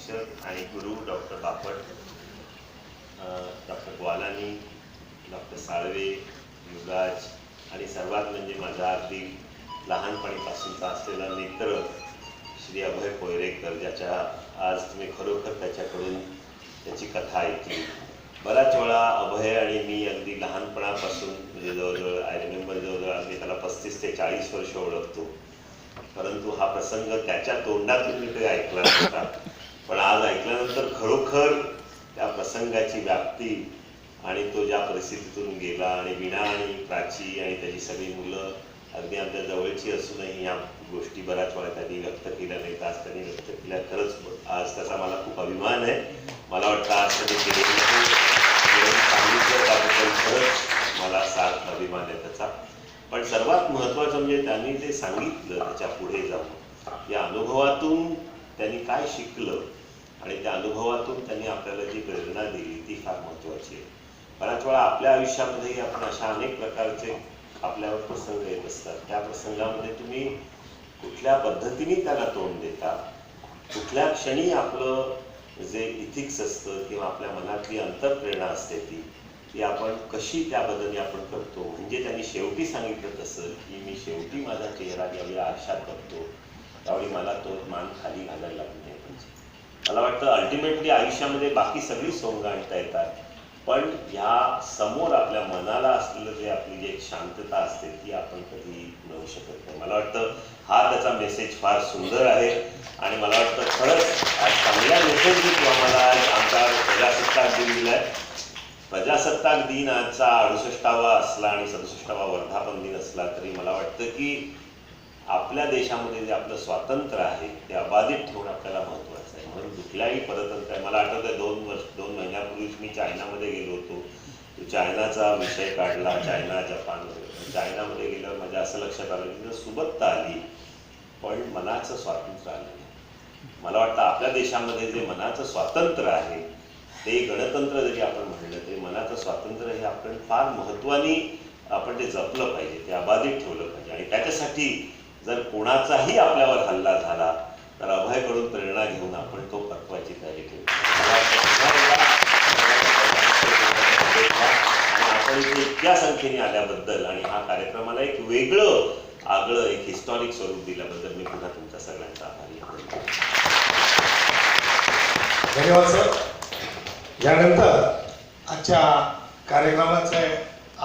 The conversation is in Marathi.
शिक्षक आणि गुरु doctor Bapat, doctor Gwalani, doctor Salve, Yuvraj आणि सर्वात म्हणजे माझा अगदी लहानपणीपासूनचा असलेला मित्र श्री अभय कोयरेकर, ज्याच्या आज तुम्ही खरोखर त्याच्याकडून त्याची कथा ऐकली. बऱ्याच वेळा अभय आणि मी अगदी लहानपणापासून म्हणजे जवळजवळ आय रिमेंबर जवळजवळ आम्ही त्याला 35 ते 40 वर्ष ओळखतो, परंतु हा प्रसंग त्याच्या तोंडातून मी काही ऐकला नव्हता. पण आज ऐकल्यानंतर खरोखर त्या प्रसंगाची व्याप्ती आणि तो ज्या परिस्थितीतून गेला आणि वीणा आणि प्राची आणि त्याची सगळी मुलं अगदी आमच्या जवळची असूनही या गोष्टी बऱ्याच वेळा त्यांनी व्यक्त केल्या नाहीत, आज त्यांनी व्यक्त केल्या. खरंच आज त्याचा मला खूप अभिमान आहे. मला वाटतं आज त्यांनी केलेलं सांगितलं त्याबद्दल खरंच मला सार्थ अभिमान आहे त्याचा. पण सर्वात महत्त्वाचं म्हणजे त्यांनी जे सांगितलं त्याच्या पुढे जाऊन या अनुभवातून त्यांनी काय शिकलं आणि त्या अनुभवातून त्यांनी आपल्याला जी प्रेरणा दिली ती फार महत्त्वाची आहे. बऱ्याच वेळा आपल्या आयुष्यामध्येही आपण अशा अनेक प्रकारचे आपल्यावर प्रसंग येत असतात. त्या प्रसंगामध्ये तुम्ही कुठल्या पद्धतीने त्याला तोंड देता, कुठल्या क्षणी आपलं जे इथिक्स असतं किंवा आपल्या मनातली अंतरप्रेरणा असते ती आपण कशी त्या बदली आपण करतो. म्हणजे त्यांनी शेवटी सांगितलं तसं की मी शेवटी माझा चेहरा ज्यावेळी आरशात बघतो त्यावेळी मला तो मान खाली घालायला लागू नाही पाहिजे. मला वाटतं अल्टिमेटली आयुष्यामध्ये बाकी सगळी सोंग आणता येतात, पण ह्या समोर आपल्या मनाला असलेलं जे आपली जी एक शांतता असते ती आपण कधी मिळवू शकत नाही. मला वाटतं हा त्याचा मेसेज फार सुंदर आहे आणि मला वाटतं खरंच आज चांगल्या मेसेज किंवा मला आज आमचा प्रजासत्ताक दिन दिलाय. प्रजासत्ताक दिन आजचा 68वा असला आणि 67वा वर्धापन दिन असला तरी मला वाटतं की आपल्या देशामध्ये जे आपलं स्वातंत्र्य आहे ते अबाधित ठेवणं आपल्याला महत्त्वाचं आहे. म्हणून कुठल्याही परतंत्र मला आठवतं आहे 2 महिन्यापूर्वीच मी चायनामध्ये गेलो होतो. तो चायनाचा विषय काढला, चायना जपान वगैरे. चायनामध्ये गेल्यावर माझ्या असं लक्षात आलं की तिथं सुबत्ता आली पण मनाचं स्वातंत्र्य आलं नाही. मला वाटतं आपल्या देशामध्ये जे मनाचं स्वातंत्र्य आहे ते गणतंत्र जरी आपण म्हणलं तरी मनाचं स्वातंत्र्य हे आपण फार महत्त्वाने आपण ते जपलं पाहिजे, ते अबाधित ठेवलं पाहिजे. आणि त्याच्यासाठी जर कोणाचाही आपल्यावर हल्ला झाला तर अभयकडून प्रेरणा घेऊन आपण तो परतवायची तयारी केली. आणि आपण इथे इतक्या संख्येने आल्याबद्दल आणि हा कार्यक्रमाला एक वेगळं आगळं एक हिस्टॉरिक स्वरूप दिल्याबद्दल मी पुन्हा तुमच्या सगळ्यांचा आभारी आहे. धन्यवाद सर. यानंतर आजच्या कार्यक्रमाचे